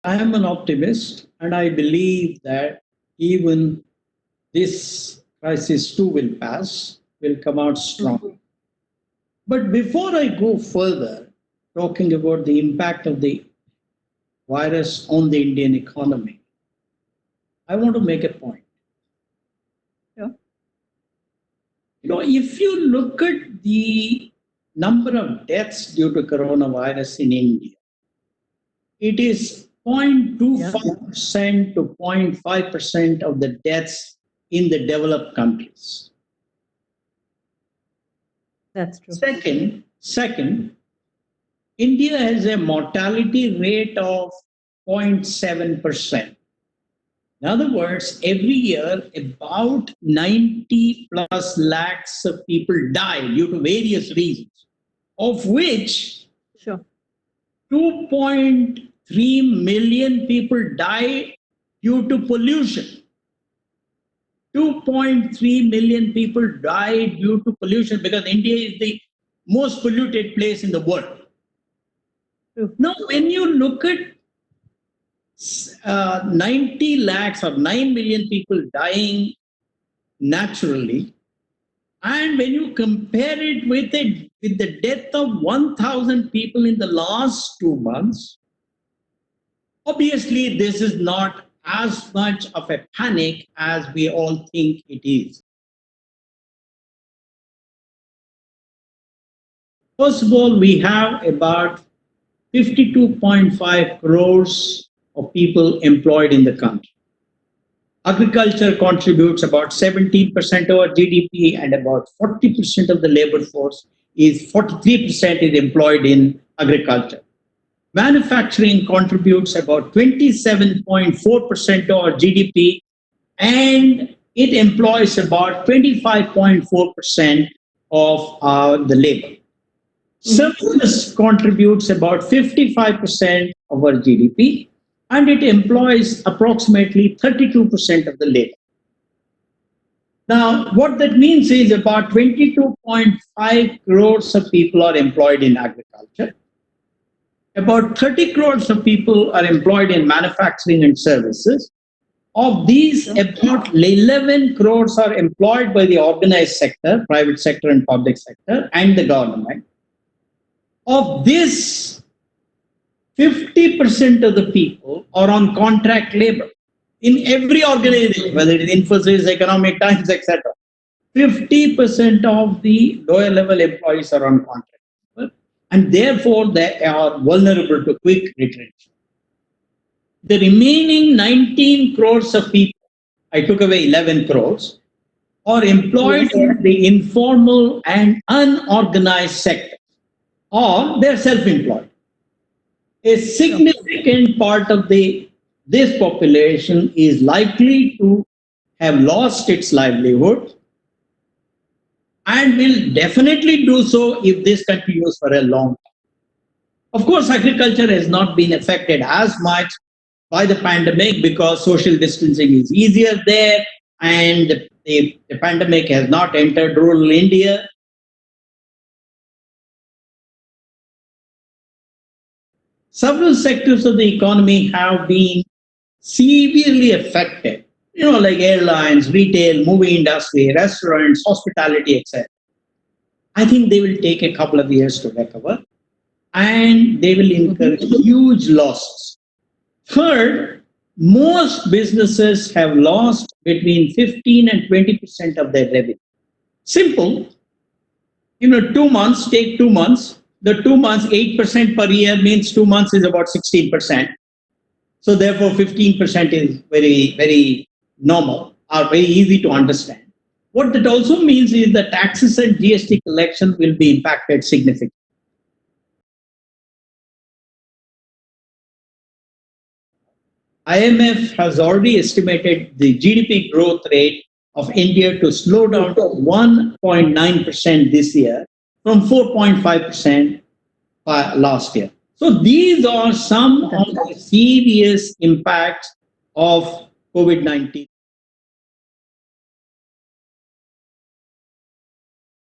I am an optimist, and I believe that even this crisis too will pass, will come out strong. But before I go further, talking about the impact of the virus on the Indian economy, I want to make a point. Yeah. If you look at the number of deaths due to coronavirus in India, it is Yeah. 0.25% to 0.5% of the deaths in the developed countries. That's true. Second, India has a mortality rate of 0.7%. In other words, every year about 90 plus lakhs of people die due to various reasons, of which Sure. 2.3 million people die due to pollution. 2.3 million people die due to pollution because India is the most polluted place in the world. True. Now, when you look at 90 lakhs or 9 million people dying naturally, and when you compare it with the death of 1,000 people in the last 2 months, obviously this is not as much of a panic as we all think it is. First of all, we have about 52.5 crores of people employed in the country. Agriculture contributes about 17% of our GDP, and about 40% of the labor force is 43% is employed in agriculture. Manufacturing contributes about 27.4% of our GDP, and it employs about 25.4% of the labor. Services contributes about 55% of our GDP, and it employs approximately 32% of the labor. Now, what that means is about 22.5 crores of people are employed in agriculture. About 30 crores of people are employed in manufacturing and services. Of these, about 11 crores are employed by the organized sector, private sector and public sector, and the government. Of this, 50% of the people are on contract labor in every organization, whether it is Infosys, Economic Times, etc. 50% of the lower level employees are on contract labor, and therefore they are vulnerable to quick retrenchment. The remaining 19 crores of people, I took away 11 crores, are employed in the informal and unorganized sector, or they're self-employed. A significant part of this population is likely to have lost its livelihood and will definitely do so if this continues for a long time. Of course, agriculture has not been affected as much by the pandemic because social distancing is easier there, and the pandemic has not entered rural India. Several sectors of the economy have been severely affected, like airlines, retail, movie industry, restaurants, hospitality, etc. I think they will take a couple of years to recover, and they will incur huge losses. Third, most businesses have lost between 15 and 20% of their revenue. Simple, 2 months, take 2 months. The 2 months, 8% per year means 2 months is about 16%. So therefore, 15% is very, very normal or very easy to understand. What that also means is the taxes and GST collection will be impacted significantly. IMF has already estimated the GDP growth rate of India to slow down to 1.9% this year from 4.5% last year. So these are some of the serious impacts of COVID-19.